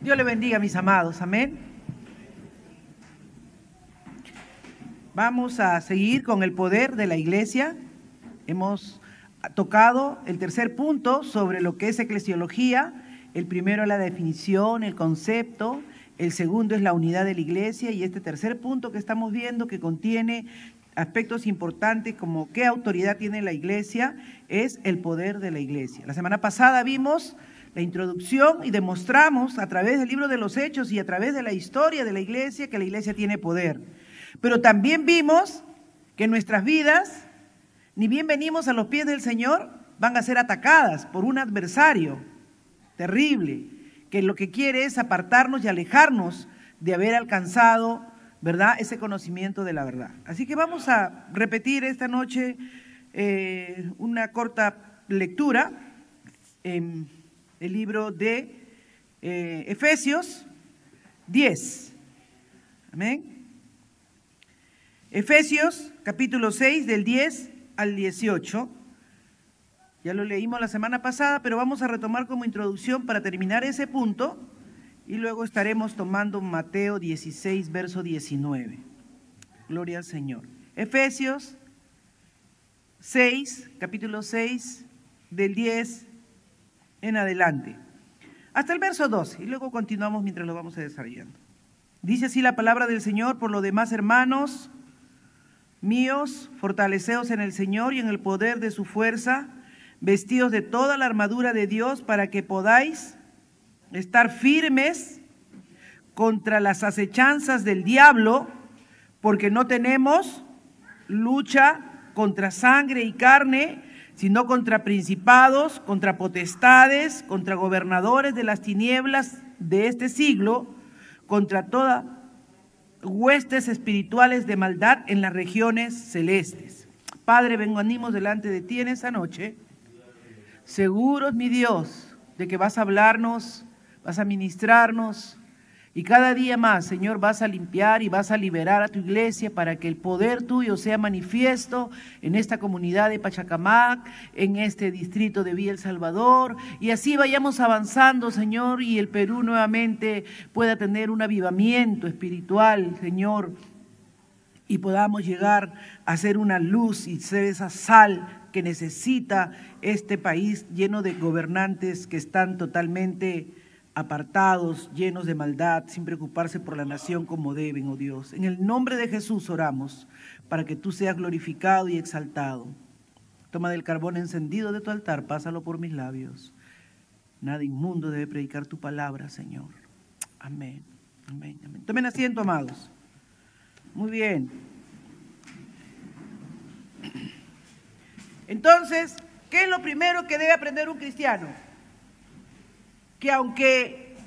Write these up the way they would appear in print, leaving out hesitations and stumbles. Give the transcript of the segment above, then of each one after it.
Dios le bendiga, mis amados. Amén. Vamos a seguir con el poder de la iglesia. Hemos tocado el tercer punto sobre lo que es eclesiología. El primero es la definición, el concepto. El segundo es la unidad de la iglesia. Y este tercer punto que estamos viendo, que contiene aspectos importantes como qué autoridad tiene la iglesia, es el poder de la iglesia. La semana pasada vimos la introducción y demostramos a través del libro de los Hechos y a través de la historia de la iglesia que la iglesia tiene poder. Pero también vimos que nuestras vidas, ni bien venimos a los pies del Señor, van a ser atacadas por un adversario terrible, que lo que quiere es apartarnos y alejarnos de haber alcanzado, ¿verdad?, ese conocimiento de la verdad. Así que vamos a repetir esta noche una corta lectura en el libro de Efesios 10. Amén. Efesios capítulo 6 del 10 al 18. Ya lo leímos la semana pasada, pero vamos a retomar como introducción para terminar ese punto y luego estaremos tomando Mateo 16, verso 19. Gloria al Señor. Efesios 6, capítulo 6, del 10 en adelante, hasta el verso 12, y luego continuamos mientras lo vamos a desarrollando. Dice así la palabra del Señor: por lo demás, hermanos míos, fortaleceos en el Señor y en el poder de su fuerza, vestidos de toda la armadura de Dios para que podáis estar firmes contra las acechanzas del diablo, porque no tenemos lucha contra sangre y carne, sino contra principados, contra potestades, contra gobernadores de las tinieblas de este siglo, contra todas huestes espirituales de maldad en las regiones celestes. Padre, venimos delante de ti en esa noche, seguros, mi Dios, de que vas a hablarnos, vas a ministrarnos, y cada día más, Señor, vas a limpiar y vas a liberar a tu iglesia para que el poder tuyo sea manifiesto en esta comunidad de Pachacamac, en este distrito de Villa El Salvador, y así vayamos avanzando, Señor, y el Perú nuevamente pueda tener un avivamiento espiritual, Señor, y podamos llegar a ser una luz y ser esa sal que necesita este país lleno de gobernantes que están totalmente apartados, llenos de maldad, sin preocuparse por la nación como deben, oh Dios. En el nombre de Jesús oramos para que tú seas glorificado y exaltado. Toma del carbón encendido de tu altar, pásalo por mis labios. Nada inmundo debe predicar tu palabra, Señor. Amén, amén, amén. Tomen asiento, amados. Muy bien. Entonces, ¿qué es lo primero que debe aprender un cristiano? Que aunque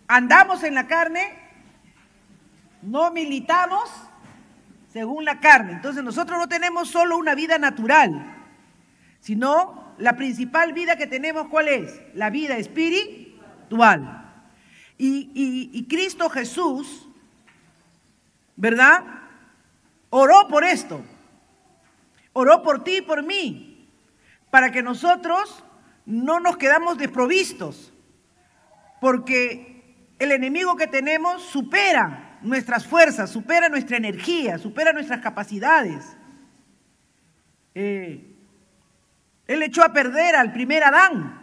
andamos en la carne, no militamos según la carne. Entonces nosotros no tenemos solo una vida natural, sino la principal vida que tenemos, ¿cuál es? La vida espiritual. Y Cristo Jesús, ¿verdad?, oró por esto, oró por ti y por mí, para que nosotros no nos quedamos desprovistos, porque el enemigo que tenemos supera nuestras fuerzas, supera nuestra energía, supera nuestras capacidades. Él echó a perder al primer Adán,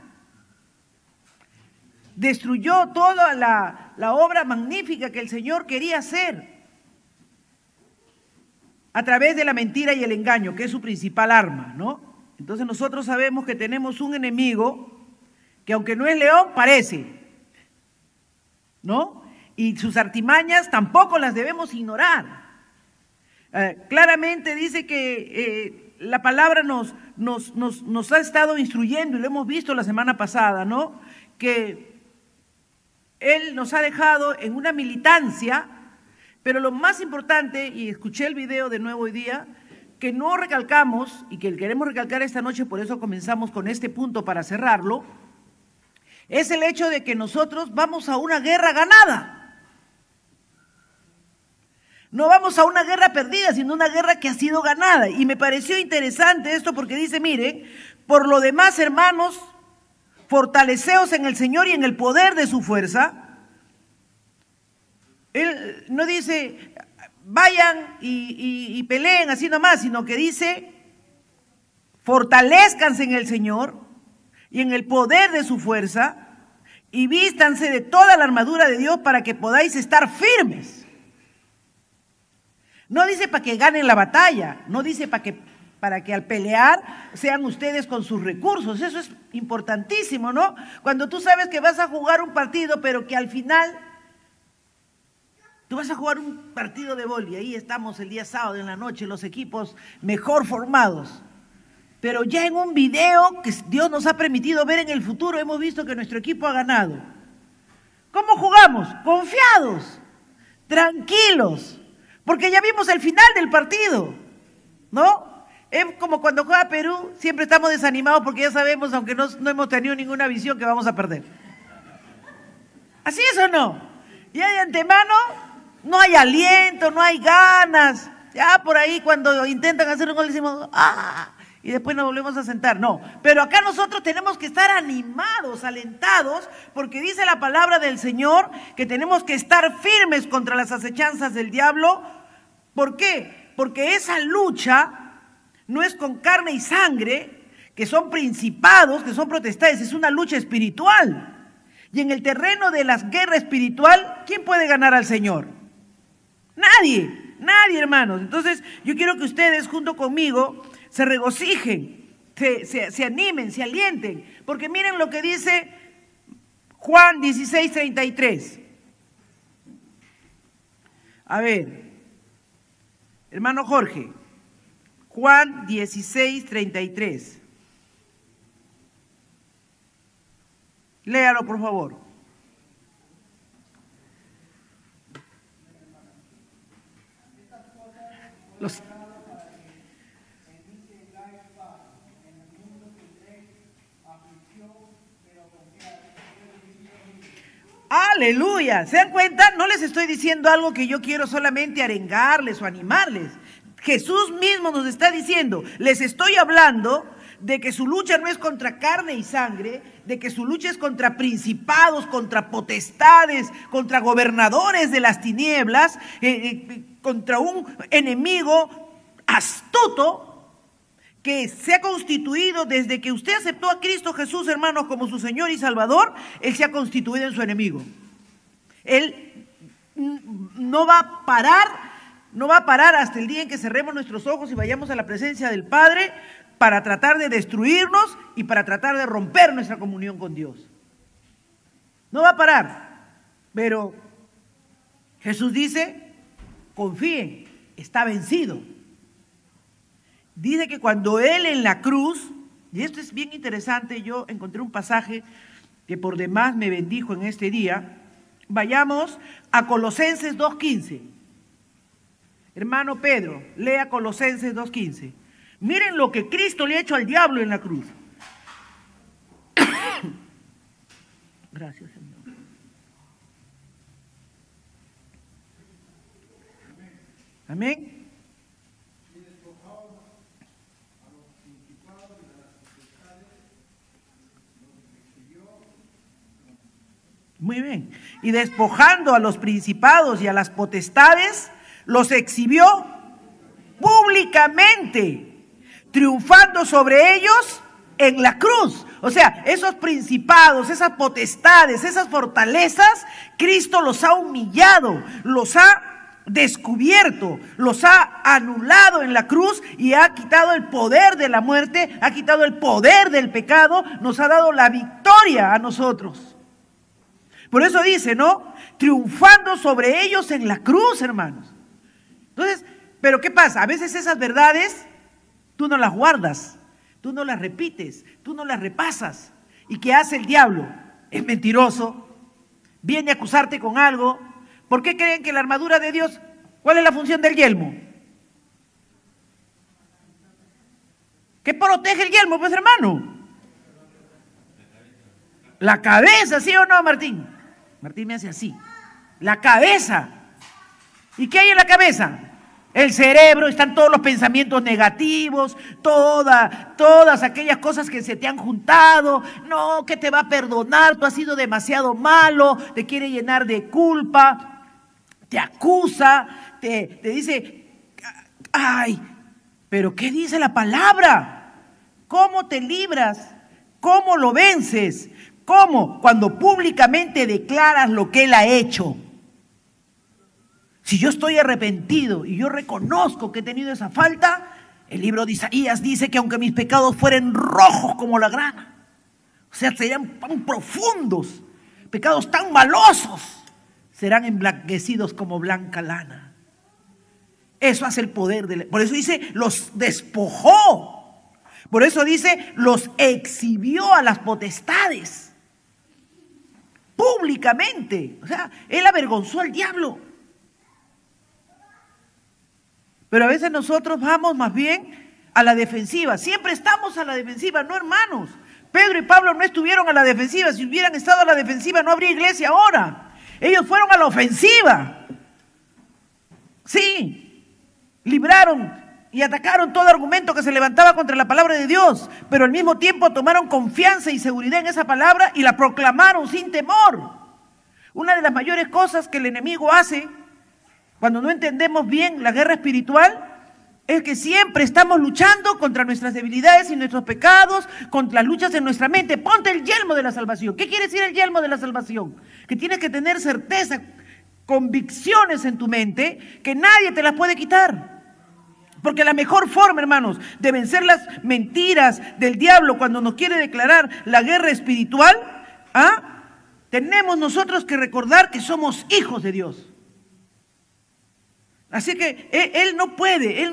destruyó toda la obra magnífica que el Señor quería hacer a través de la mentira y el engaño, que es su principal arma, ¿no? Entonces nosotros sabemos que tenemos un enemigo que, aunque no es león, parece, ¿no? Y sus artimañas tampoco las debemos ignorar. Claramente dice que la palabra nos ha estado instruyendo, y lo hemos visto la semana pasada, ¿no?, que Él nos ha dejado en una militancia, pero lo más importante, y escuché el video de nuevo hoy día, que no recalcamos y que queremos recalcar esta noche, por eso comenzamos con este punto para cerrarlo, es el hecho de que nosotros vamos a una guerra ganada. No vamos a una guerra perdida, sino una guerra que ha sido ganada. Y me pareció interesante esto porque dice, miren, por lo demás, hermanos, fortaleceos en el Señor y en el poder de su fuerza. Él no dice, vayan y peleen así nomás, sino que dice, fortalezcanse en el Señor y en el poder de su fuerza, y vístanse de toda la armadura de Dios para que podáis estar firmes. No dice para que ganen la batalla, no dice para que al pelear sean ustedes con sus recursos. Eso es importantísimo, ¿no? Cuando tú sabes que vas a jugar un partido, pero que al final tú vas a jugar un partido de vóley, ahí estamos el día sábado en la noche, los equipos mejor formados. Pero ya en un video que Dios nos ha permitido ver en el futuro, hemos visto que nuestro equipo ha ganado. ¿Cómo jugamos? Confiados, tranquilos, porque ya vimos el final del partido, ¿no? Es como cuando juega Perú, siempre estamos desanimados porque ya sabemos, aunque no hemos tenido ninguna visión, que vamos a perder. ¿Así es o no? Ya de antemano no hay aliento, no hay ganas. Ya por ahí cuando intentan hacer un gol decimos, ¡ah! Y después nos volvemos a sentar. No, pero acá nosotros tenemos que estar animados, alentados, porque dice la palabra del Señor que tenemos que estar firmes contra las acechanzas del diablo. ¿Por qué? Porque esa lucha no es con carne y sangre, que son principados, que son potestades, es una lucha espiritual. Y en el terreno de la guerra espiritual, ¿quién puede ganar al Señor? Nadie, nadie, hermanos. Entonces, yo quiero que ustedes junto conmigo se regocijen, se animen, se alienten, porque miren lo que dice Juan 16:33. A ver, hermano Jorge, Juan 16:33. Léalo, por favor. Aleluya, ¿se dan cuenta? No les estoy diciendo algo que yo quiero solamente arengarles o animarles. Jesús mismo nos está diciendo, les estoy hablando de que su lucha no es contra carne y sangre, de que su lucha es contra principados, contra potestades, contra gobernadores de las tinieblas, contra un enemigo astuto que se ha constituido desde que usted aceptó a Cristo Jesús, hermanos, como su Señor y Salvador. Él se ha constituido en su enemigo. Él no va a parar hasta el día en que cerremos nuestros ojos y vayamos a la presencia del Padre para tratar de destruirnos y para tratar de romper nuestra comunión con Dios. No va a parar, pero Jesús dice, confíen, está vencido. Dice que cuando Él en la cruz, y esto es bien interesante, yo encontré un pasaje que por demás me bendijo en este día. Vayamos a Colosenses 2:15. Hermano Pedro, lea Colosenses 2:15. Miren lo que Cristo le ha hecho al diablo en la cruz. Gracias, Señor. Amén. Muy bien. Y despojando a los principados y a las potestades, los exhibió públicamente, triunfando sobre ellos en la cruz. O sea, esos principados, esas potestades, esas fortalezas, Cristo los ha humillado, los ha descubierto, los ha anulado en la cruz y ha quitado el poder de la muerte, ha quitado el poder del pecado, nos ha dado la victoria a nosotros. Por eso dice, ¿no? Triunfando sobre ellos en la cruz, hermanos. Entonces, ¿pero qué pasa? A veces esas verdades tú no las guardas, tú no las repites, tú no las repasas. ¿Y qué hace el diablo? Es mentiroso, viene a acusarte con algo. ¿Por qué creen que la armadura de Dios, cuál es la función del yelmo? ¿Qué protege el yelmo, pues, hermano? La cabeza, ¿sí o no, Martín? Martín me hace así. La cabeza. ¿Y qué hay en la cabeza? El cerebro, están todos los pensamientos negativos, todas aquellas cosas que se te han juntado. No, que te va a perdonar, tú has sido demasiado malo, te quiere llenar de culpa, te acusa, te dice, ay, pero ¿qué dice la palabra? ¿Cómo te libras? ¿Cómo lo vences? ¿Cómo? Cuando públicamente declaras lo que él ha hecho. Si yo estoy arrepentido y yo reconozco que he tenido esa falta, el libro de Isaías dice que aunque mis pecados fueren rojos como la grana, o sea, serían tan profundos, pecados tan malosos, serán emblanquecidos como blanca lana. Eso hace el poder por eso dice, los despojó. Por eso dice, los exhibió a las potestades. Públicamente. O sea, él avergonzó al diablo. Pero a veces nosotros vamos más bien a la defensiva. Siempre estamos a la defensiva, no, hermanos. Pedro y Pablo no estuvieron a la defensiva. Si hubieran estado a la defensiva no habría iglesia ahora. Ellos fueron a la ofensiva. Sí, libraron y atacaron todo argumento que se levantaba contra la palabra de Dios. Pero al mismo tiempo tomaron confianza y seguridad en esa palabra y la proclamaron sin temor. Una de las mayores cosas que el enemigo hace cuando no entendemos bien la guerra espiritual es que siempre estamos luchando contra nuestras debilidades y nuestros pecados, contra las luchas en nuestra mente. Ponte el yelmo de la salvación. ¿Qué quiere decir el yelmo de la salvación? Que tienes que tener certeza, convicciones en tu mente que nadie te las puede quitar. Porque la mejor forma, hermanos, de vencer las mentiras del diablo cuando nos quiere declarar la guerra espiritual, tenemos nosotros que recordar que somos hijos de Dios. Así que él no puede,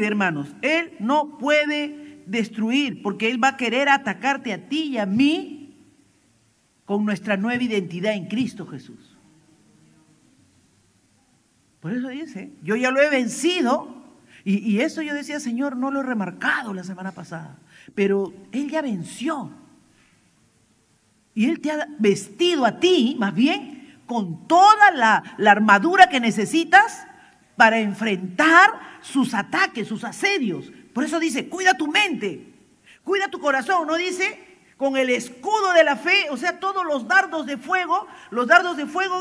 hermanos, él no puede destruir, porque él va a querer atacarte a ti y a mí con nuestra nueva identidad en Cristo Jesús. Por eso dice, yo ya lo he vencido, y eso yo decía, Señor, no lo he remarcado la semana pasada, pero él ya venció. Y él te ha vestido a ti, más bien, con toda la armadura que necesitas para enfrentar sus ataques, sus asedios. Por eso dice, cuida tu mente, cuida tu corazón. No dice, con el escudo de la fe, o sea, todos los dardos de fuego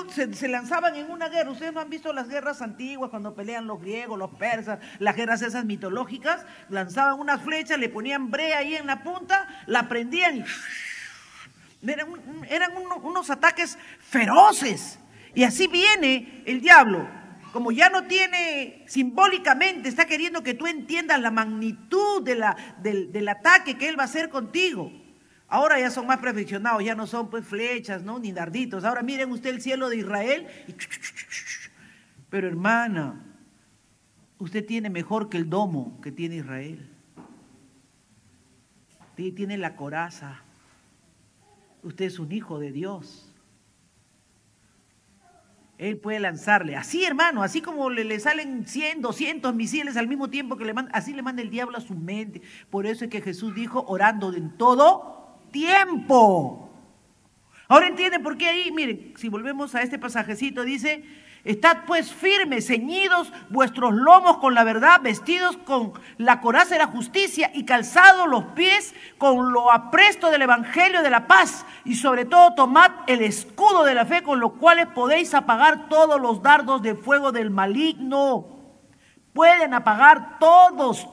se lanzaban en una guerra. Ustedes no han visto las guerras antiguas, cuando pelean los griegos, los persas, las guerras esas mitológicas, lanzaban unas flechas, le ponían brea ahí en la punta, la prendían y eran unos ataques feroces. Y así viene el diablo. Como ya no tiene, simbólicamente está queriendo que tú entiendas la magnitud del ataque que él va a hacer contigo. Ahora ya son más perfeccionados, ya no son pues flechas, ¿no? Ni darditos. Ahora miren usted el cielo de Israel. Pero hermana, usted tiene mejor que el domo que tiene Israel. Usted tiene la coraza. Usted es un hijo de Dios. Él puede lanzarle, así hermano, así como le salen 100, 200 misiles al mismo tiempo que le manda, así le manda el diablo a su mente. Por eso es que Jesús dijo, orando en todo tiempo. Ahora entienden por qué ahí, miren, si volvemos a este pasajecito, dice, estad pues firmes, ceñidos vuestros lomos con la verdad, vestidos con la coraza de la justicia y calzados los pies con lo apresto del evangelio de la paz, y sobre todo tomad el escudo de la fe, con los cuales podéis apagar todos los dardos de fuego del maligno. Pueden apagar todos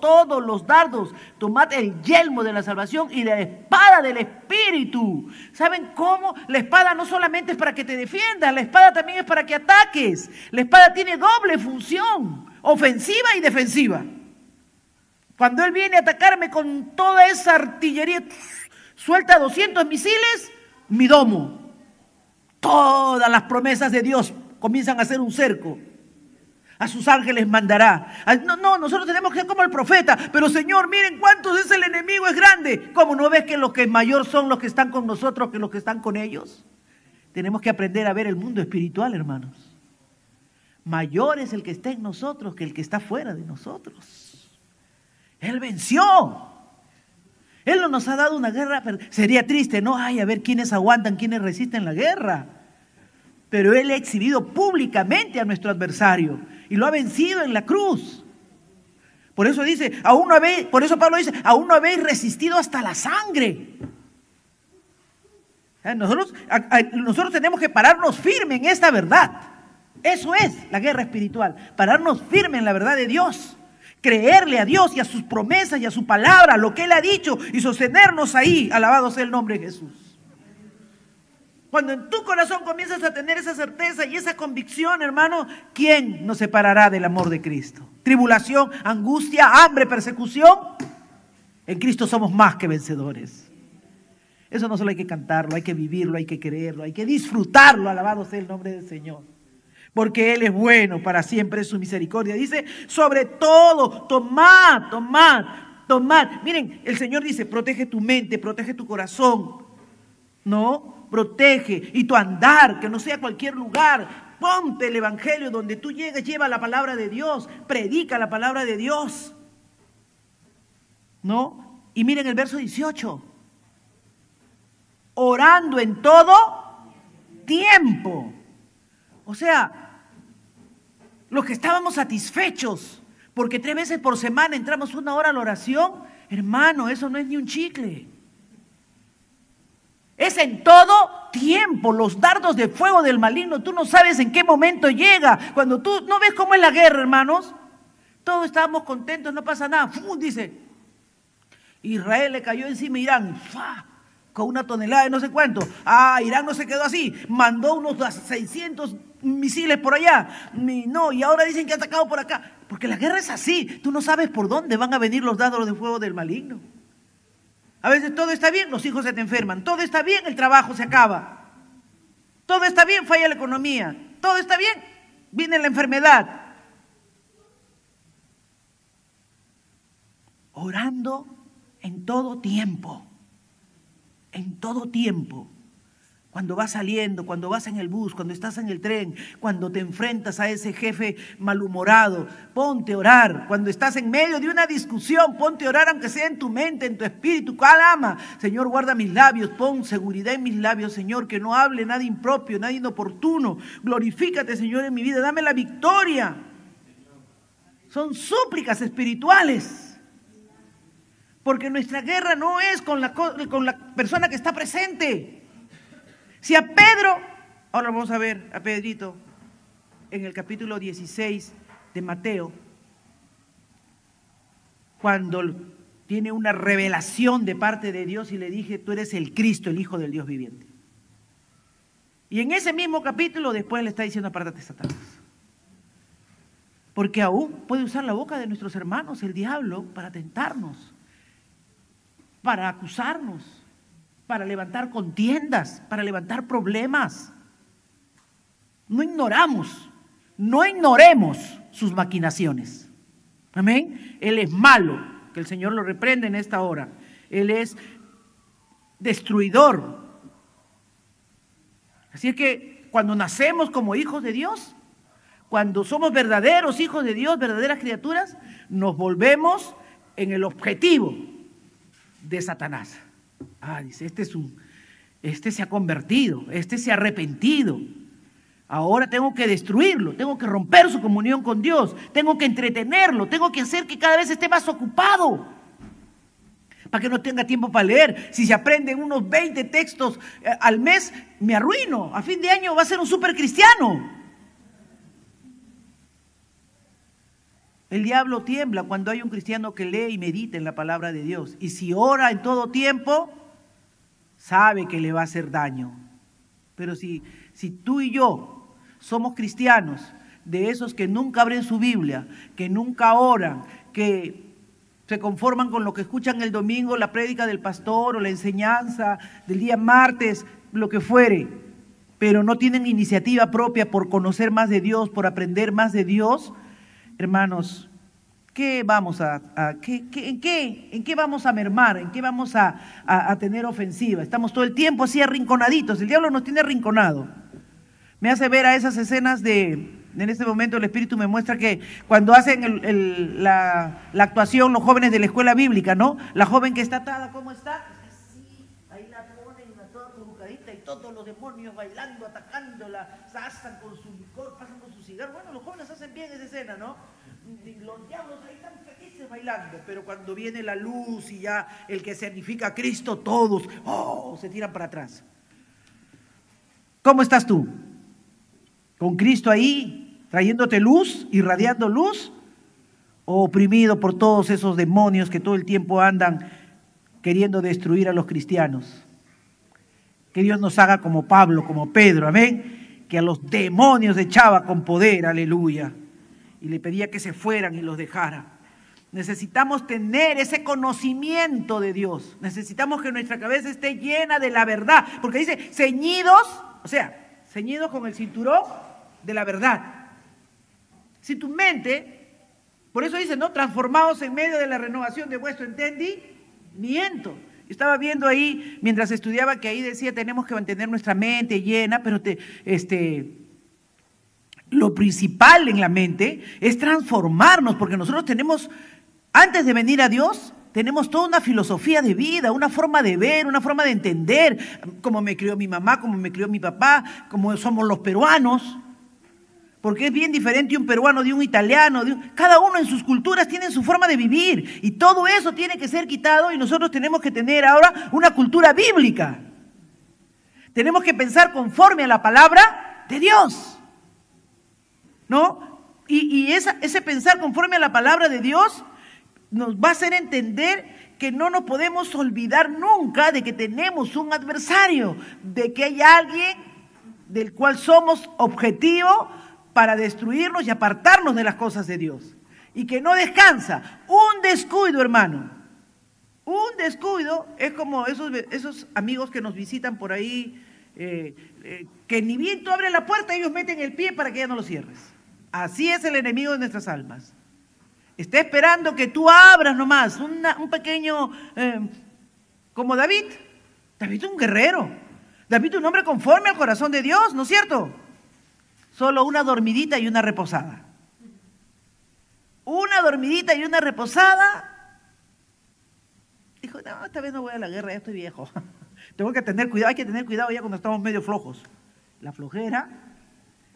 los dardos. Tomad el yelmo de la salvación y la espada del Espíritu. ¿Saben cómo? La espada no solamente es para que te defiendas, la espada también es para que ataques. La espada tiene doble función, ofensiva y defensiva. Cuando él viene a atacarme con toda esa artillería, suelta 200 misiles, mi domo. Todas las promesas de Dios comienzan a hacer un cerco. A sus ángeles mandará. No, nosotros tenemos que ser como el profeta. Pero Señor, miren cuántos es el enemigo, es grande. ¿Cómo no ves que los que mayor son los que están con nosotros que los que están con ellos? Tenemos que aprender a ver el mundo espiritual, hermanos. Mayor es el que está en nosotros que el que está fuera de nosotros. Él venció. Él no nos ha dado una guerra. Sería triste, ¿no? Ay, a ver quiénes aguantan, quiénes resisten la guerra. Pero Él ha exhibido públicamente a nuestro adversario y lo ha vencido en la cruz. Por eso dice, por eso Pablo dice, aún no habéis resistido hasta la sangre. Nosotros tenemos que pararnos firme en esta verdad. Eso es la guerra espiritual, pararnos firme en la verdad de Dios, creerle a Dios y a sus promesas y a su palabra, lo que Él ha dicho, y sostenernos ahí. Alabado sea el nombre de Jesús. Cuando en tu corazón comienzas a tener esa certeza y esa convicción, hermano, ¿quién nos separará del amor de Cristo? ¿Tribulación, angustia, hambre, persecución? En Cristo somos más que vencedores. Eso no solo hay que cantarlo, hay que vivirlo, hay que creerlo, hay que disfrutarlo. Alabado sea el nombre del Señor. Porque Él es bueno, para siempre es su misericordia. Dice, sobre todo, tomad. Miren, el Señor dice, protege tu mente, protege tu corazón. ¿No? Protege y tu andar, que no sea cualquier lugar. Ponte el evangelio donde tú llegues, lleva la palabra de Dios, predica la palabra de Dios. ¿No? Y miren el verso 18. Orando en todo tiempo. O sea, los que estábamos satisfechos porque 3 veces por semana entramos 1 hora a la oración, hermano, eso no es ni un chicle. Es en todo tiempo. Los dardos de fuego del maligno, tú no sabes en qué momento llega. Cuando tú no ves cómo es la guerra, hermanos, todos estábamos contentos, no pasa nada. ¡Fum! Dice, Israel le cayó encima a Irán, ¡fa! Con 1 tonelada de no sé cuánto. Irán no se quedó así, mandó unos 600 misiles por allá. No, y ahora dicen que ha atacado por acá. Porque la guerra es así, tú no sabes por dónde van a venir los dardos de fuego del maligno. A veces todo está bien, los hijos se te enferman. Todo está bien, el trabajo se acaba. Todo está bien, falla la economía. Todo está bien, viene la enfermedad. Orando en todo tiempo. En todo tiempo. Cuando vas saliendo, cuando vas en el bus, cuando estás en el tren, cuando te enfrentas a ese jefe malhumorado, ponte a orar. Cuando estás en medio de una discusión, ponte a orar, aunque sea en tu mente, en tu espíritu. Calma, Señor, guarda mis labios, pon seguridad en mis labios, Señor, que no hable nada impropio, nada inoportuno. Glorifícate, Señor, en mi vida, dame la victoria. Son súplicas espirituales. Porque nuestra guerra no es con la persona que está presente. Si a Pedro, ahora vamos a ver a Pedrito en el capítulo 16 de Mateo, cuando tiene una revelación de parte de Dios y le dije, tú eres el Cristo, el Hijo del Dios viviente. Y en ese mismo capítulo después le está diciendo, apártate, Satanás. Porque aún puede usar la boca de nuestros hermanos, el diablo, para tentarnos, para acusarnos, para levantar contiendas, para levantar problemas. No ignoremos sus maquinaciones. Amén. Él es malo, que el Señor lo reprende en esta hora. Él es destruidor. Así es que cuando nacemos como hijos de Dios, cuando somos verdaderos hijos de Dios, verdaderas criaturas, nos volvemos en el objetivo de Satanás. Dice, este se ha convertido, este se ha arrepentido. Ahora tengo que destruirlo, tengo que romper su comunión con Dios, tengo que entretenerlo, tengo que hacer que cada vez esté más ocupado, para que no tenga tiempo para leer. Si se aprenden unos 20 textos al mes, me arruino. A fin de año va a ser un súper cristiano. El diablo tiembla cuando hay un cristiano que lee y medita en la palabra de Dios. Y si ora en todo tiempo, sabe que le va a hacer daño. Pero si tú y yo somos cristianos, de esos que nunca abren su Biblia, que nunca oran, que se conforman con lo que escuchan el domingo, la prédica del pastor o la enseñanza del día martes, lo que fuere, pero no tienen iniciativa propia por conocer más de Dios, por aprender más de Dios, hermanos, ¿qué vamos en qué vamos a mermar? ¿En qué vamos a tener ofensiva? Estamos todo el tiempo así arrinconaditos. El diablo nos tiene arrinconado. Me hace ver a esas escenas en este momento el Espíritu me muestra que cuando hacen la actuación los jóvenes de la escuela bíblica, ¿no? La joven que está atada, ¿cómo está? Así, ahí la ponen toda provocadita y todos los demonios bailando, atacándola, pasan con su licor, pasan con su cigarro. Bueno, los jóvenes hacen bien esa escena, ¿no? Los diablos ahí están felices bailando, pero cuando viene la luz y ya el que significa a Cristo, todos, se tiran para atrás. ¿Cómo estás tú? ¿Con Cristo ahí, trayéndote luz, irradiando luz? ¿O oprimido por todos esos demonios que todo el tiempo andan queriendo destruir a los cristianos? Que Dios nos haga como Pablo, como Pedro, amén, que a los demonios echaba con poder, aleluya, y le pedía que se fueran y los dejara. Necesitamos tener ese conocimiento de Dios, necesitamos que nuestra cabeza esté llena de la verdad, porque dice ceñidos, o sea, ceñidos con el cinturón de la verdad. Si tu mente, por eso dice, ¿no? Transformados en medio de la renovación de vuestro entendimiento. Estaba viendo ahí, mientras estudiaba, que ahí decía, tenemos que mantener nuestra mente llena, pero lo principal en la mente es transformarnos, porque nosotros tenemos, antes de venir a Dios, tenemos toda una filosofía de vida, una forma de ver, una forma de entender, como me crió mi mamá, como me crió mi papá, como somos los peruanos. Porque es bien diferente un peruano de un italiano, cada uno en sus culturas tiene su forma de vivir y todo eso tiene que ser quitado y nosotros tenemos que tener ahora una cultura bíblica. Tenemos que pensar conforme a la palabra de Dios, ¿no? Y ese pensar conforme a la palabra de Dios nos va a hacer entender que no nos podemos olvidar nunca de que tenemos un adversario, de que hay alguien del cual somos objetivo para destruirnos y apartarnos de las cosas de Dios. Y que no descansa. Un descuido, hermano. Un descuido es como esos amigos que nos visitan por ahí, que ni bien tú abres la puerta, ellos meten el pie para que ya no lo cierres. Así es el enemigo de nuestras almas. Está esperando que tú abras nomás, un pequeño, como David. David es un guerrero. David es un hombre conforme al corazón de Dios, ¿no es cierto? Solo una dormidita y una reposada. Una dormidita y una reposada. Dijo, no, esta vez no voy a la guerra, ya estoy viejo. Tengo que tener cuidado, hay que tener cuidado ya cuando estamos medio flojos. La flojera,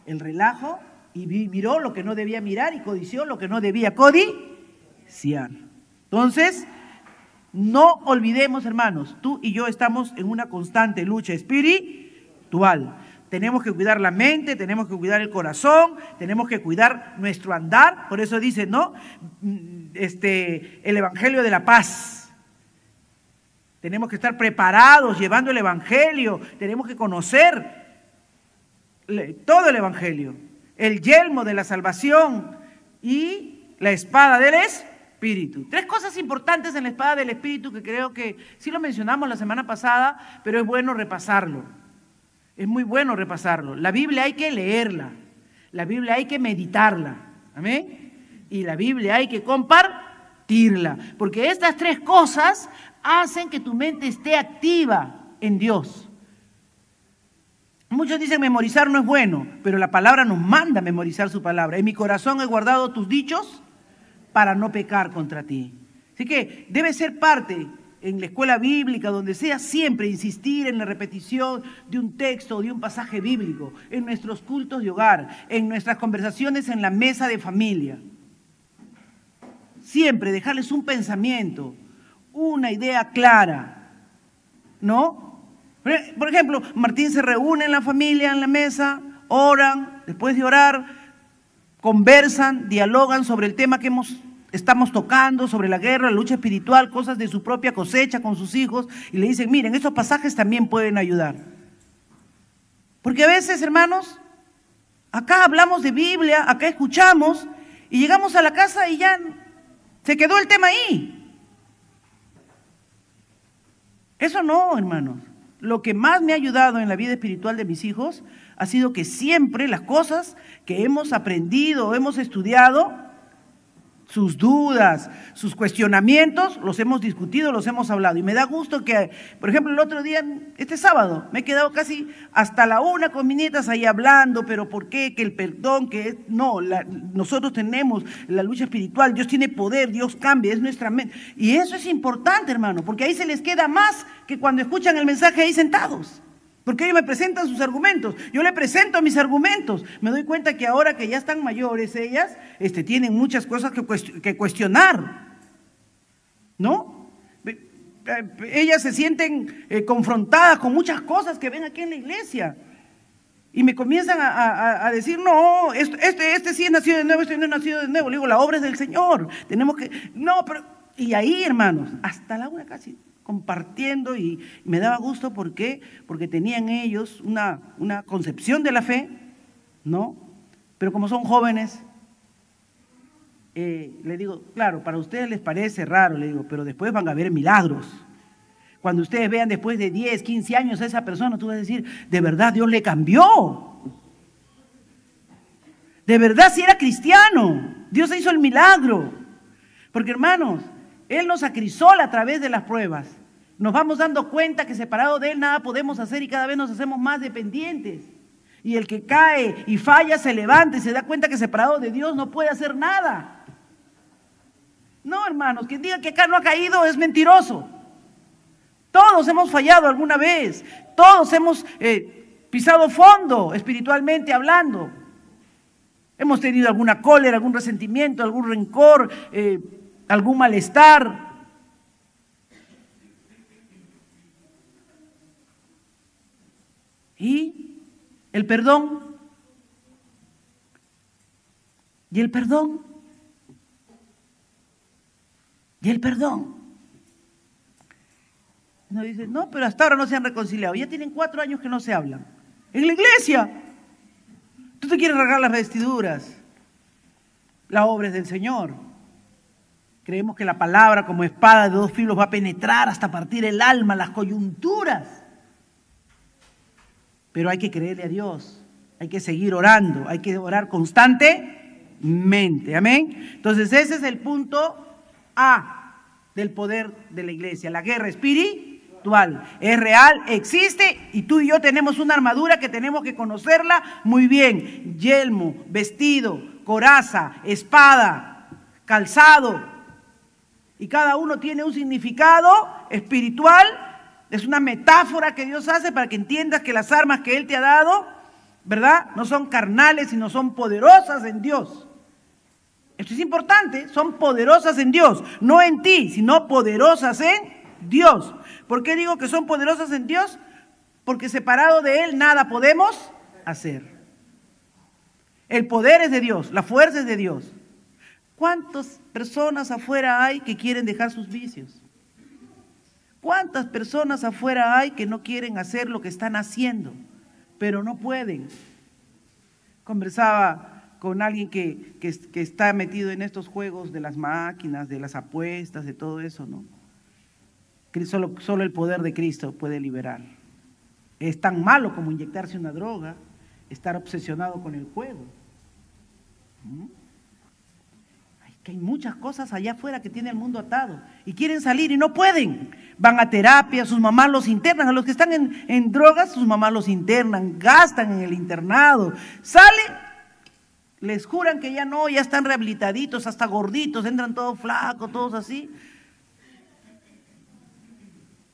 el relajo, y miró lo que no debía mirar y codició lo que no debía codiciar. Entonces, no olvidemos, hermanos, tú y yo estamos en una constante lucha espiritual. Tenemos que cuidar la mente, tenemos que cuidar el corazón, tenemos que cuidar nuestro andar. Por eso dice, ¿no? El Evangelio de la paz. Tenemos que estar preparados llevando el Evangelio, tenemos que conocer todo el Evangelio, el yelmo de la salvación y la espada del Espíritu. 3 cosas importantes en la espada del Espíritu que creo que sí lo mencionamos la semana pasada, pero es bueno repasarlo. Es muy bueno repasarlo. La Biblia hay que leerla, la Biblia hay que meditarla, amén, y la Biblia hay que compartirla, porque estas 3 cosas hacen que tu mente esté activa en Dios. Muchos dicen memorizar no es bueno, pero la palabra nos manda a memorizar su palabra. En mi corazón he guardado tus dichos para no pecar contra ti. Así que debe ser parte en la escuela bíblica, donde sea, siempre insistir en la repetición de un texto o de un pasaje bíblico, en nuestros cultos de hogar, en nuestras conversaciones en la mesa de familia. Siempre dejarles un pensamiento, una idea clara, ¿no? Por ejemplo, Martín se reúne en la familia, en la mesa, oran, después de orar, conversan, dialogan sobre el tema que estamos tocando, sobre la guerra, la lucha espiritual, cosas de su propia cosecha con sus hijos, y le dicen, miren, estos pasajes también pueden ayudar. Porque a veces, hermanos, acá hablamos de Biblia, acá escuchamos, y llegamos a la casa y ya se quedó el tema ahí. Eso no, hermanos. Lo que más me ha ayudado en la vida espiritual de mis hijos ha sido que siempre las cosas que hemos aprendido, hemos estudiado, sus dudas, sus cuestionamientos, los hemos discutido, los hemos hablado. Y me da gusto que, por ejemplo, el otro día, este sábado, me he quedado casi hasta la 1 con mis nietas ahí hablando, pero ¿por qué? Que el perdón, nosotros tenemos la lucha espiritual, Dios tiene poder, Dios cambia, es nuestra mente. Y eso es importante, hermano, porque ahí se les queda más que cuando escuchan el mensaje ahí sentados. Porque ellos me presentan sus argumentos, yo le presento mis argumentos. Me doy cuenta que ahora que ya están mayores ellas, tienen muchas cosas que cuestionar, ¿no? Ellas se sienten confrontadas con muchas cosas que ven aquí en la iglesia. Y me comienzan a decir, no, este sí es nacido de nuevo, este no es nacido de nuevo. Le digo, la obra es del Señor, tenemos que... No, pero... Y ahí, hermanos, hasta la una casi compartiendo, y me daba gusto. ¿Por qué? Porque tenían ellos una concepción de la fe, ¿no? Pero como son jóvenes, le digo, claro, para ustedes les parece raro, le digo, pero después van a ver milagros. Cuando ustedes vean después de 10, 15 años a esa persona, tú vas a decir, de verdad Dios le cambió. De verdad si era cristiano, Dios hizo el milagro. Porque hermanos, Él nos acrisola a través de las pruebas. Nos vamos dando cuenta que separado de Él nada podemos hacer y cada vez nos hacemos más dependientes. Y el que cae y falla se levanta y se da cuenta que separado de Dios no puede hacer nada. No, hermanos, quien diga que acá no ha caído es mentiroso. Todos hemos fallado alguna vez, todos hemos pisado fondo espiritualmente hablando. Hemos tenido alguna cólera, algún resentimiento, algún rencor, algún malestar. ¿Y el perdón? ¿Y el perdón? ¿Y el perdón? Uno dice, no, pero hasta ahora no se han reconciliado. Ya tienen 4 años que no se hablan. En la iglesia. Tú te quieres rasgar las vestiduras. La obra es del Señor. Creemos que la palabra como espada de 2 filos va a penetrar hasta partir el alma, las coyunturas. Pero hay que creerle a Dios. Hay que seguir orando. Hay que orar constantemente. Amén. Entonces ese es el punto A del poder de la iglesia. La guerra espiritual. Es real, existe, y tú y yo tenemos una armadura que tenemos que conocerla muy bien. Yelmo, vestido, coraza, espada, calzado. Y cada uno tiene un significado espiritual. Es una metáfora que Dios hace para que entiendas que las armas que Él te ha dado, ¿verdad? No son carnales, sino son poderosas en Dios. Esto es importante, son poderosas en Dios, no en ti, sino poderosas en Dios. ¿Por qué digo que son poderosas en Dios? Porque separado de Él nada podemos hacer. El poder es de Dios, la fuerza es de Dios. ¿Cuántas personas afuera hay que quieren dejar sus vicios? ¿Cuántas personas afuera hay que no quieren hacer lo que están haciendo, pero no pueden? Conversaba con alguien que está metido en estos juegos de las máquinas, de las apuestas, de todo eso, ¿no? Solo el poder de Cristo puede liberar. Es tan malo como inyectarse una droga, estar obsesionado con el juego. Que hay muchas cosas allá afuera que tiene el mundo atado y quieren salir y no pueden. Van a terapia, sus mamás los internan. A los que están en drogas, sus mamás los internan, gastan en el internado. Salen, les juran que ya no, ya están rehabilitaditos, hasta gorditos, entran todos flacos, todos así.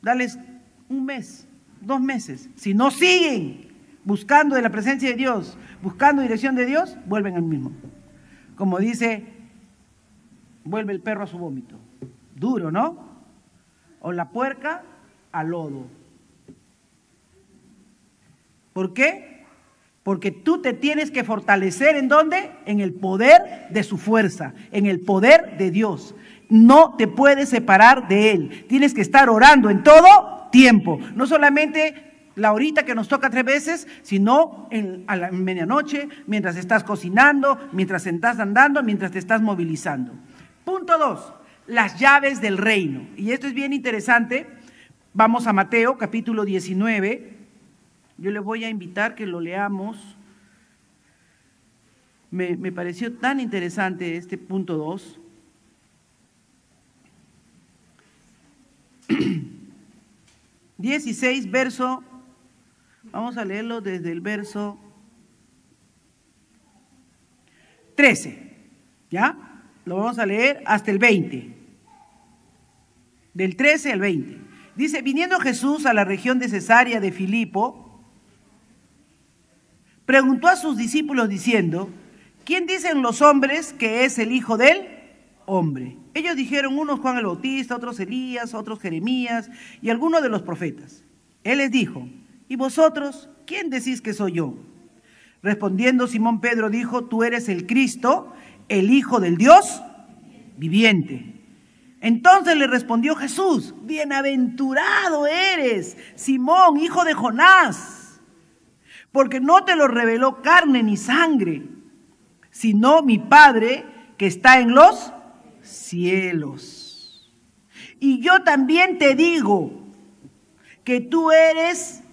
Dales 1 mes, 2 meses. Si no siguen buscando de la presencia de Dios, buscando dirección de Dios, vuelven al mismo. Como dice, vuelve el perro a su vómito. Duro, ¿no? O la puerca al lodo. ¿Por qué? Porque tú te tienes que fortalecer, ¿en dónde? En el poder de su fuerza, en el poder de Dios. No te puedes separar de Él. Tienes que estar orando en todo tiempo. No solamente la horita que nos toca 3 veces, sino a la medianoche, mientras estás cocinando, mientras estás andando, mientras te estás movilizando. Punto 2, las llaves del reino. Y esto es bien interesante. Vamos a Mateo, capítulo 19. Yo les voy a invitar que lo leamos. Me pareció tan interesante este punto 2. 16, verso, vamos a leerlo desde el verso 13, ¿ya? Lo vamos a leer hasta el 20, del 13 al 20. Dice, viniendo Jesús a la región de Cesarea de Filipo, preguntó a sus discípulos diciendo, ¿quién dicen los hombres que es el Hijo del Hombre? Ellos dijeron, unos Juan el Bautista, otros Elías, otros Jeremías y algunos de los profetas. Él les dijo, ¿y vosotros quién decís que soy yo? Respondiendo Simón Pedro dijo, tú eres el Cristo, el Hijo del Dios viviente. Entonces le respondió Jesús, bienaventurado eres, Simón, hijo de Jonás, porque no te lo reveló carne ni sangre, sino mi Padre que está en los cielos. Y yo también te digo que tú eres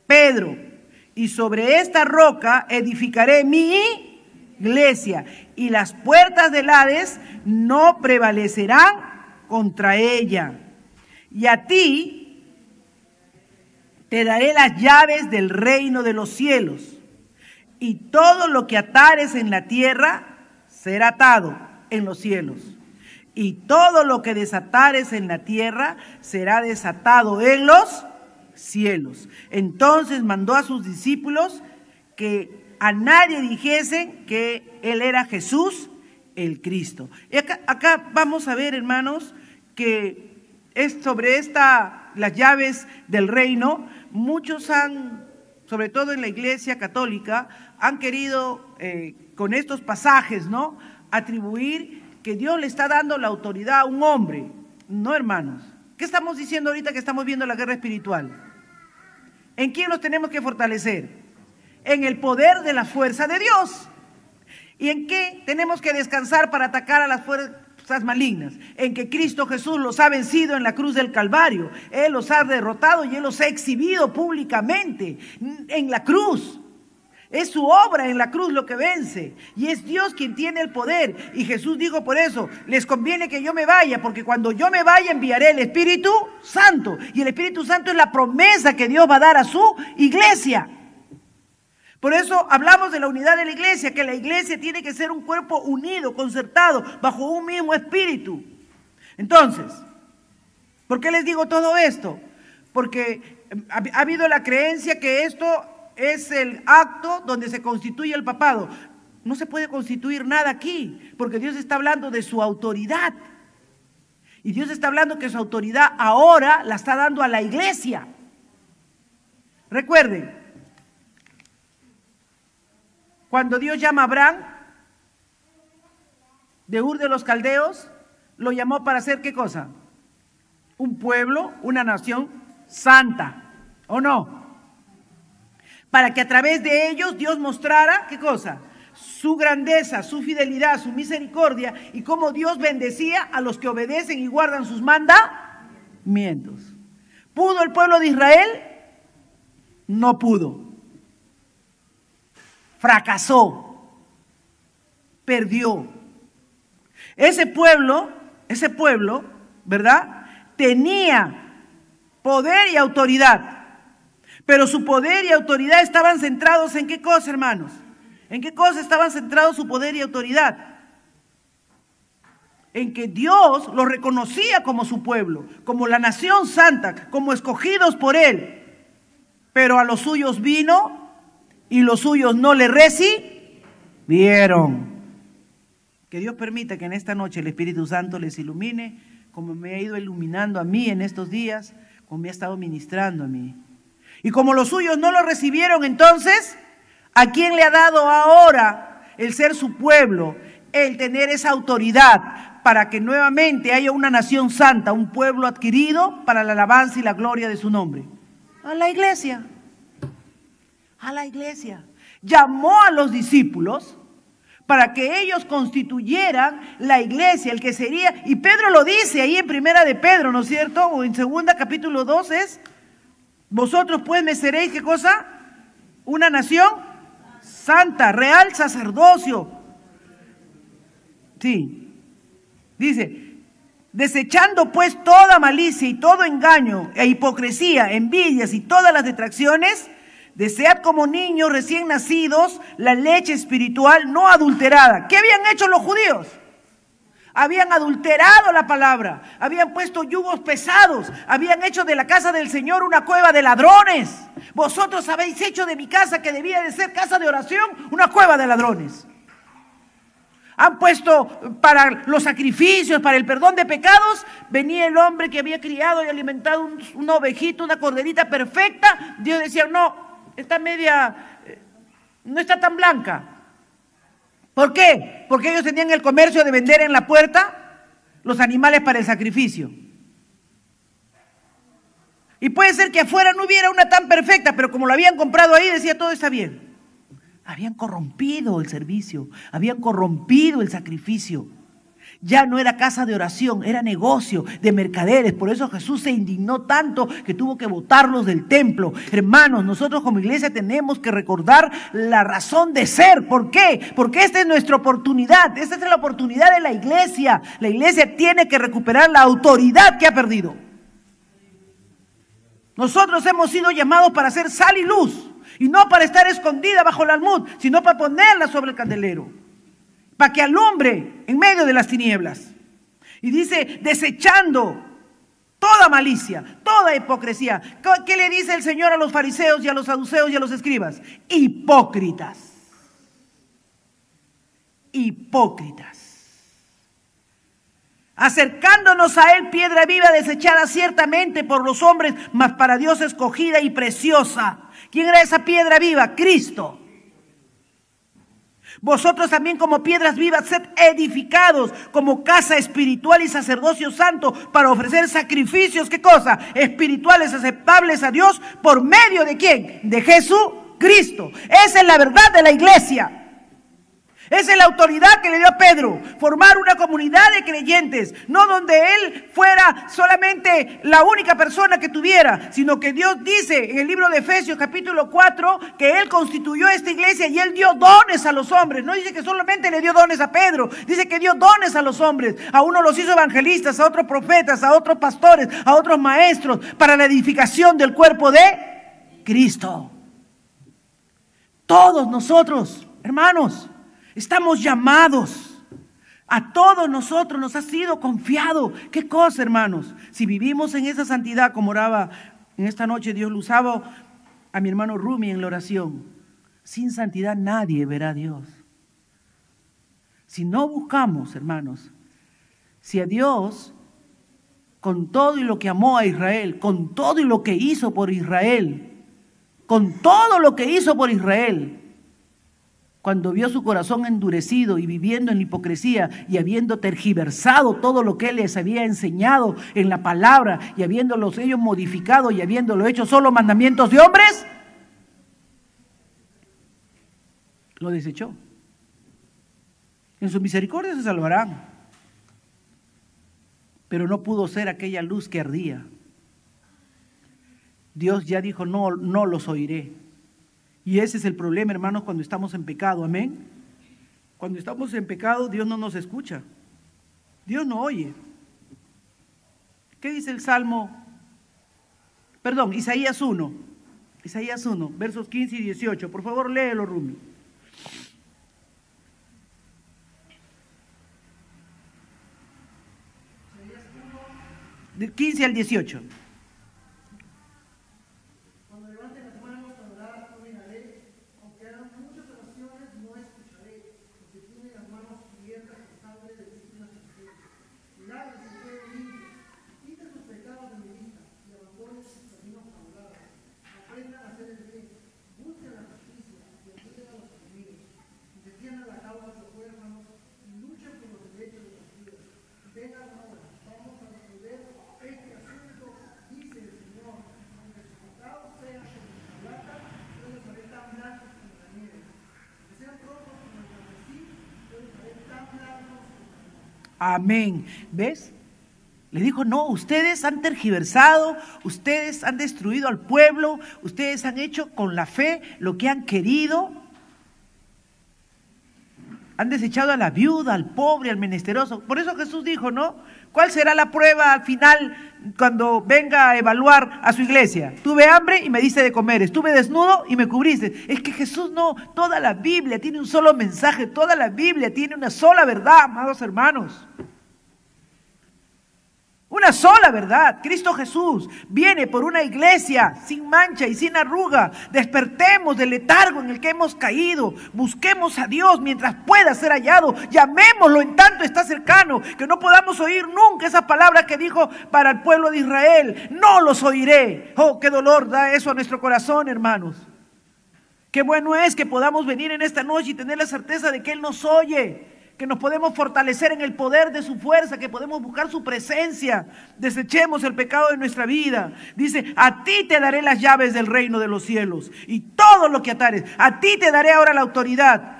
Pedro, y sobre esta roca edificaré mi iglesia, y las puertas del Hades no prevalecerán contra ella. Y a ti te daré las llaves del reino de los cielos, y todo lo que atares en la tierra será atado en los cielos, y todo lo que desatares en la tierra será desatado en los cielos. Entonces mandó a sus discípulos que a nadie dijesen que él era Jesús el Cristo. Y acá vamos a ver, hermanos, que es sobre las llaves del reino. Muchos sobre todo en la Iglesia Católica, han querido con estos pasajes, ¿no?, atribuir que Dios le está dando la autoridad a un hombre. No, hermanos. ¿Qué estamos diciendo ahorita que estamos viendo la guerra espiritual? ¿En quién nos tenemos que fortalecer? En el poder de la fuerza de Dios. ¿Y en qué tenemos que descansar para atacar a las fuerzas malignas? En que Cristo Jesús los ha vencido en la cruz del Calvario. Él los ha derrotado y Él los ha exhibido públicamente en la cruz. Es su obra en la cruz lo que vence. Y es Dios quien tiene el poder. Y Jesús dijo por eso, les conviene que yo me vaya, porque cuando yo me vaya enviaré el Espíritu Santo. Y el Espíritu Santo es la promesa que Dios va a dar a su iglesia. Por eso hablamos de la unidad de la iglesia, que la iglesia tiene que ser un cuerpo unido, concertado, bajo un mismo espíritu. Entonces, ¿por qué les digo todo esto? Porque ha habido la creencia que esto es el acto donde se constituye el papado. No se puede constituir nada aquí, porque Dios está hablando de su autoridad. Y Dios está hablando que su autoridad ahora la está dando a la iglesia. Recuerden, cuando Dios llama a Abraham de Ur de los Caldeos, lo llamó para hacer ¿qué cosa? Un pueblo, una nación santa, ¿o no? Para que a través de ellos Dios mostrara ¿qué cosa? Su grandeza, su fidelidad, su misericordia y cómo Dios bendecía a los que obedecen y guardan sus mandamientos. ¿Pudo el pueblo de Israel? No pudo. Fracasó, perdió. Ese pueblo, ¿verdad?, tenía poder y autoridad, pero su poder y autoridad estaban centrados en ¿qué cosa, hermanos? ¿En qué cosa estaban centrados su poder y autoridad? En que Dios los reconocía como su pueblo, como la nación santa, como escogidos por Él, pero a los suyos vino y los suyos no le recibieron. Que Dios permita que en esta noche el Espíritu Santo les ilumine, como me ha ido iluminando a mí en estos días, como me ha estado ministrando a mí. Y como los suyos no lo recibieron, entonces, ¿a quién le ha dado ahora el ser su pueblo, el tener esa autoridad para que nuevamente haya una nación santa, un pueblo adquirido para la alabanza y la gloria de su nombre? A la iglesia. A la iglesia. Llamó a los discípulos para que ellos constituyeran la iglesia, el que sería, y Pedro lo dice ahí en primera de Pedro, ¿no es cierto? O en segunda capítulo 2 es, vosotros pues me seréis, ¿qué cosa? Una nación santa, real sacerdocio. Sí. Dice, desechando pues toda malicia y todo engaño e hipocresía, envidias y todas las detracciones, desead como niños recién nacidos la leche espiritual no adulterada. ¿Qué habían hecho los judíos? Habían adulterado la palabra, habían puesto yugos pesados, habían hecho de la casa del Señor una cueva de ladrones. Vosotros habéis hecho de mi casa, que debía de ser casa de oración, una cueva de ladrones. Han puesto para los sacrificios, para el perdón de pecados, venía el hombre que había criado y alimentado una ovejita, una corderita perfecta. Dios decía, no, está media, no está tan blanca. ¿Por qué? Porque ellos tenían el comercio de vender en la puerta los animales para el sacrificio. Y puede ser que afuera no hubiera una tan perfecta, pero como lo habían comprado ahí, decía todo está bien. Habían corrompido el servicio, habían corrompido el sacrificio. Ya no era casa de oración, era negocio de mercaderes. Por eso Jesús se indignó tanto que tuvo que botarlos del templo. Hermanos, nosotros como iglesia tenemos que recordar la razón de ser. ¿Por qué? Porque esta es nuestra oportunidad. Esta es la oportunidad de la iglesia. La iglesia tiene que recuperar la autoridad que ha perdido. Nosotros hemos sido llamados para ser sal y luz. Y no para estar escondida bajo el almud, sino para ponerla sobre el candelero. Para que alumbre en medio de las tinieblas. Y dice, desechando toda malicia, toda hipocresía. ¿Qué le dice el Señor a los fariseos y a los saduceos y a los escribas? Hipócritas. Hipócritas. Acercándonos a Él, piedra viva desechada ciertamente por los hombres, mas para Dios escogida y preciosa. ¿Quién era esa piedra viva? Cristo. Vosotros también como piedras vivas sed edificados como casa espiritual y sacerdocio santo para ofrecer sacrificios, ¿qué cosa? Espirituales aceptables a Dios por medio de ¿quién? De Jesucristo. Esa es la verdad de la iglesia. Esa es la autoridad que le dio a Pedro, formar una comunidad de creyentes, no donde él fuera solamente la única persona que tuviera, sino que Dios dice en el libro de Efesios capítulo 4 que Él constituyó esta iglesia y Él dio dones a los hombres. No dice que solamente le dio dones a Pedro, dice que dio dones a los hombres. A unos los hizo evangelistas, a otros profetas, a otros pastores, a otros maestros, para la edificación del cuerpo de Cristo. Todos nosotros, hermanos, estamos llamados. A todos nosotros nos ha sido confiado. ¿Qué cosa, hermanos? Si vivimos en esa santidad, como oraba en esta noche, Dios lo usaba a mi hermano Rumi en la oración. Sin santidad nadie verá a Dios. Si no buscamos, hermanos, si a Dios, con todo y lo que amó a Israel, con todo y lo que hizo por Israel, con todo lo que hizo por Israel, cuando vio su corazón endurecido y viviendo en hipocresía y habiendo tergiversado todo lo que Él les había enseñado en la palabra y habiéndolos ellos modificado y habiéndolo hecho solo mandamientos de hombres, lo desechó. En su misericordia se salvarán, pero no pudo ser aquella luz que ardía. Dios ya dijo, no los oiré. Y ese es el problema, hermanos, cuando estamos en pecado, amén. Cuando estamos en pecado, Dios no nos escucha. Dios no oye. ¿Qué dice el Salmo? Perdón, Isaías 1. Isaías 1, versos 15 y 18. Por favor, léelo, Rumi. Del 15 al 18. Amén. ¿Ves? Le dijo, no, ustedes han tergiversado, ustedes han destruido al pueblo, ustedes han hecho con la fe lo que han querido. Han desechado a la viuda, al pobre, al menesteroso. Por eso Jesús dijo, ¿no? ¿Cuál será la prueba al final cuando venga a evaluar a su iglesia? Tuve hambre y me diste de comer, estuve desnudo y me cubriste. Es que Jesús no, toda la Biblia tiene un solo mensaje, toda la Biblia tiene una sola verdad, amados hermanos. Una sola verdad. Cristo Jesús viene por una iglesia sin mancha y sin arruga. Despertemos del letargo en el que hemos caído. Busquemos a Dios mientras pueda ser hallado. Llamémoslo en tanto está cercano. Que no podamos oír nunca esas palabras que dijo para el pueblo de Israel. No los oiré. Oh, qué dolor da eso a nuestro corazón, hermanos. Qué bueno es que podamos venir en esta noche y tener la certeza de que Él nos oye. Que nos podemos fortalecer en el poder de su fuerza, que podemos buscar su presencia. Desechemos el pecado de nuestra vida. Dice, a ti te daré las llaves del reino de los cielos y todo lo que atares. A ti te daré ahora la autoridad.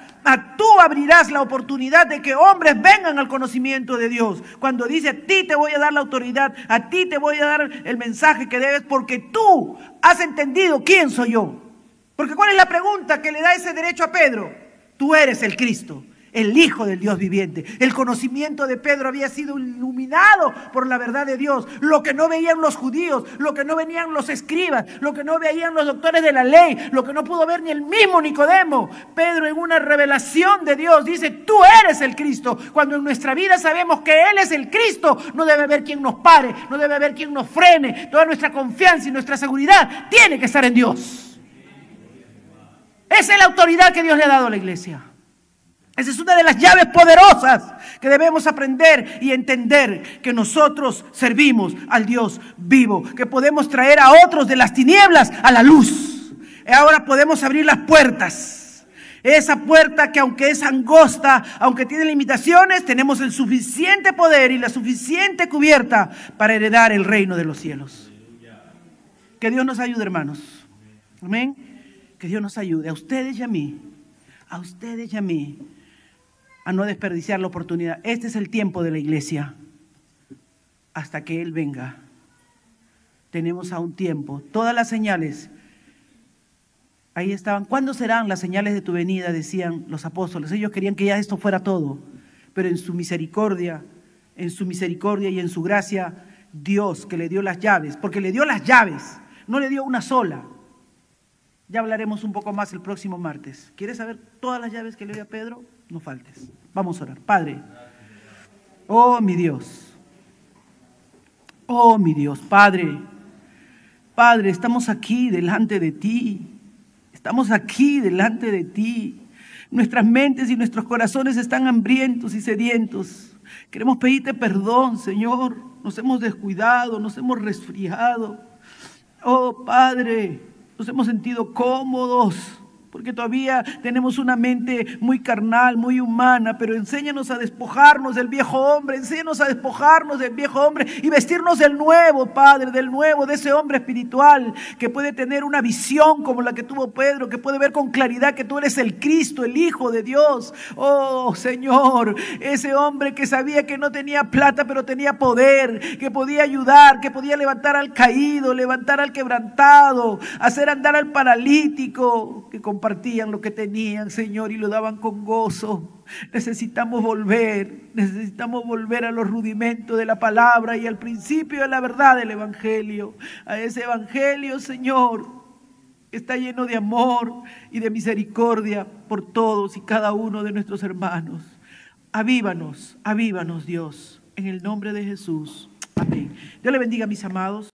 Tú abrirás la oportunidad de que hombres vengan al conocimiento de Dios. Cuando dice, a ti te voy a dar la autoridad, a ti te voy a dar el mensaje que debes, porque tú has entendido quién soy yo. Porque ¿cuál es la pregunta que le da ese derecho a Pedro? Tú eres el Cristo, el Hijo del Dios viviente. El conocimiento de Pedro había sido iluminado por la verdad de Dios. Lo que no veían los judíos, lo que no veían los escribas, lo que no veían los doctores de la ley, lo que no pudo ver ni el mismo Nicodemo. Pedro, en una revelación de Dios, dice, tú eres el Cristo. Cuando en nuestra vida sabemos que Él es el Cristo, no debe haber quien nos pare, no debe haber quien nos frene. Toda nuestra confianza y nuestra seguridad tiene que estar en Dios. Esa es la autoridad que Dios le ha dado a la iglesia. Esa es una de las llaves poderosas que debemos aprender y entender, que nosotros servimos al Dios vivo, que podemos traer a otros de las tinieblas a la luz. Ahora podemos abrir las puertas. Esa puerta que aunque es angosta, aunque tiene limitaciones, tenemos el suficiente poder y la suficiente cubierta para heredar el reino de los cielos. Que Dios nos ayude, hermanos. Amén. Que Dios nos ayude a ustedes y a mí. A ustedes y a mí. A no desperdiciar la oportunidad. Este es el tiempo de la iglesia. Hasta que Él venga. Tenemos aún tiempo. Todas las señales. Ahí estaban. ¿Cuándo serán las señales de tu venida? Decían los apóstoles. Ellos querían que ya esto fuera todo. Pero en su misericordia y en su gracia, Dios que le dio las llaves. Porque le dio las llaves. No le dio una sola. Ya hablaremos un poco más el próximo martes. ¿Quieres saber todas las llaves que le dio a Pedro? No faltes. Vamos a orar. Padre, oh mi Dios, Padre, estamos aquí delante de ti. Estamos aquí delante de ti. Nuestras mentes y nuestros corazones están hambrientos y sedientos. Queremos pedirte perdón, Señor. Nos hemos descuidado, nos hemos resfriado. Oh Padre, nos hemos sentido cómodos, porque todavía tenemos una mente muy carnal, muy humana, pero enséñanos a despojarnos del viejo hombre, y vestirnos del nuevo, Padre, de ese hombre espiritual que puede tener una visión como la que tuvo Pedro, que puede ver con claridad que tú eres el Cristo, el Hijo de Dios. Oh Señor, ese hombre que sabía que no tenía plata, pero tenía poder, que podía ayudar, que podía levantar al caído, levantar al quebrantado, hacer andar al paralítico, que compartían lo que tenían, Señor, y lo daban con gozo. Necesitamos volver a los rudimentos de la palabra y al principio de la verdad del Evangelio, a ese Evangelio, Señor, que está lleno de amor y de misericordia por todos y cada uno de nuestros hermanos. Avívanos, Dios, en el nombre de Jesús. Amén. Dios le bendiga, mis amados.